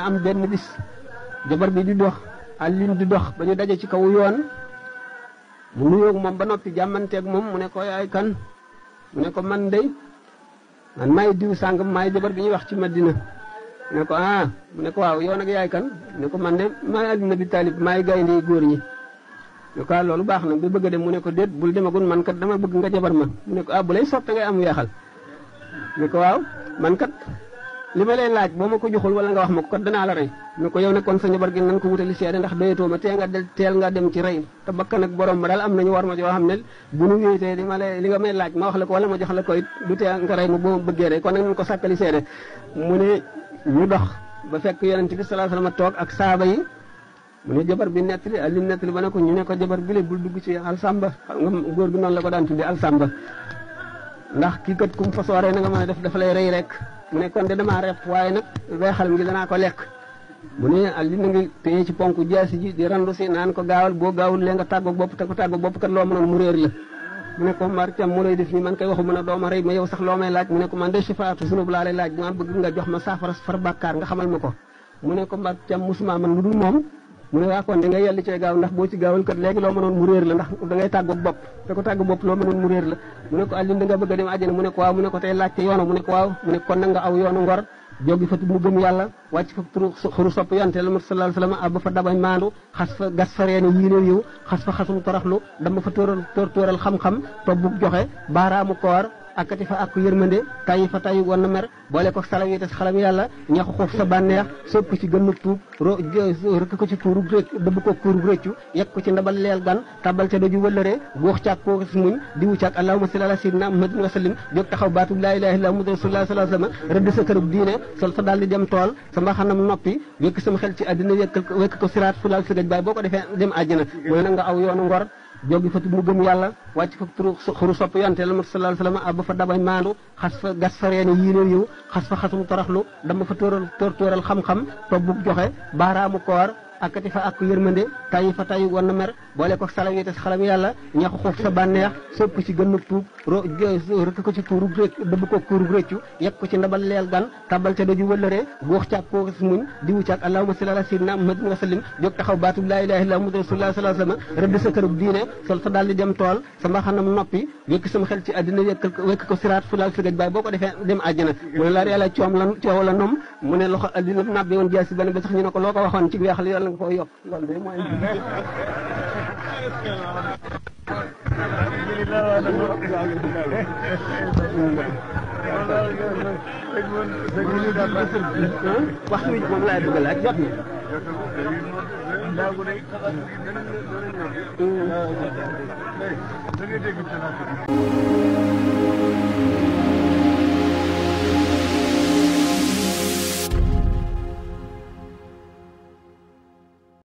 am benn bis jabar bi di dox Alioune di dox ba ñu daje ci kaw yoon mu nuyoog moom ba noppi jàmmanteeg moom mu ne ko yaay kan mu ne ko man dey man maay diw sàngam maay jabar bi ñuy wax ci Madina mu ne ko mu ne ko waaw yow nag yaay kan mu ne ko man de maay Ali ibn Abi Talib maay gaynde góor ñi ne ko loolu baax na ba bëgg a dem mu ne ko déet bul demagul man kat dama bëgg nga jabar ma mu ne ko bu lay sotte ngay am weexal ne ko waaw man kat li ma lay laaj boo ma ko joxul wala nga wax ma ko kat danaa la rey ne ko yow ne kon sa njabar gi nan ko wutali seede ndax doyatoo ma teel nga dem ci rey te bakkan ak borom ma daal am nañu war ma joo xam ne bu nu wéetee li nga may laaj ma wax la ko wala ma jox la ko it du tee nga rey ma boo ma bëggee rey kon nag nañ ko sàkkali seede mu ne ñu dox ba fekk yonent bi sallallahu alayhi wasallam toog ak saaba yi mu ne jabar bi nettali Ali nettali ba ne ko ñu ne ko jabar bi le bul dugg ci alsamba xam nga góor gi noonu la ko daan tuddee alsamba ndax kii kat kum fa sooree na nga mën a def dafa lay rey rek mu ne kon de damaa rep waaye nag weexal ngi danaa ko lekk mu ne Ali na ngi téye ci ponk jaasi ji di randu si naan ko gaawal boo gaawul lee nga tàggoog bopp te ko tàggoog bopp kat loo mënoon mu réer la mu ne ko Mariam mu lay def nii man kay waxu mën a dooma rey ma yow sax loo may laaj mu ne ko man de sifaatu sunub laa lay laaj ma bëgg nga jox ma saafara far bàkkaar nga xamal ma ko mu ne ko Mariam musuma man lu dul moom mu ne waa kon da ngay yelli cee gaaw ndax boo ci gaawul kat léegi loo mënoon mu réer la ndax da ngay tàggoog bopp te ko tàggu bopp loo mënoon mu réer la mu ne ko Alioune da nga bëgg a dem àjjana mu ne ko waaw mu ne ko tey laajte yoonu mu ne ko waaw mu ne kon nag nga aw yoonu ngor jógi fa mu gëm yàlla wàcc fa xuru sopp yonte la sallallahu alayhi wasallam abba fa dabañ maandu xas fa gas fa reeni yiinéew yiw xas fa xasum toroxlu dama fa tóoral xam-xam tobbug joxe baaraamu koor akati fa ak yërmande tayyi fa tayyi woon na mer boole ko salaw yi te xalam yàlla ñaxu xuuf sa bànneex sopp ko ci gënnu tuub rëkk ko ci kuurug dëbb ko kuurug rëccu yegg ko ci ndabal leel gan tabal ca doju wëllëree góox caag koo muñ diwu caag allahumma salli ala sayyidina muhammadin wa sallim jóg taxaw baatub laa ilaha illa muhammadu rasulullah sallallahu alayhi wasallam rëdd sa kërub diine sol sa daal di dem tool sa mbaxanam noppi wekk sama xel ci àddina wekk ko siraat fu laal sigaj baay boo ko defee dem àjjana mooy na nga aw yoonu ngor jógi fa mu gëm yàlla wàcc fa xuru sopp yonte la sallallahu alayhi wasallam abba fa dabañ maandu xas fa gas fa reeni yiinéew yiw xas fa xasum toroxlu dama fa tóoral xam-xam tobbug joxe baaraamu koor akati fa ak yërmande tayyi fa tayyi woon na mer boole ko salaw yi te xalam yàlla ñaxu xuuf sa bànneex sopp ci gënnu tuub rëkk ko ci kuurug dëbb ko kuurug rëccu yegg ko ci ndabal leel gan tabal ca doju wëllëree góox caag koo muñ diwu caag allahumma salli ala sayyidina muhammadin wa sallim jóg taxaw baatub laa ilaha illa muhammadu rasulullah sallallahu alayhi wasallam rëdd sa kërub diine sol sa daal di dem tool sa mbaxanam noppi wekk sama xel ci àddina wekk ko siraat fu laal sigaj baay boo ko defee dem àjjana mu ne la yàlla coow la nom mu ne loxo àddina nabbi woon jaasi benn ba sax ñu ne ko loo ko waxoon ci weexal yàlla nga ko yokk loolu de mooy waxtu wi moom laay bëgg laaj jot na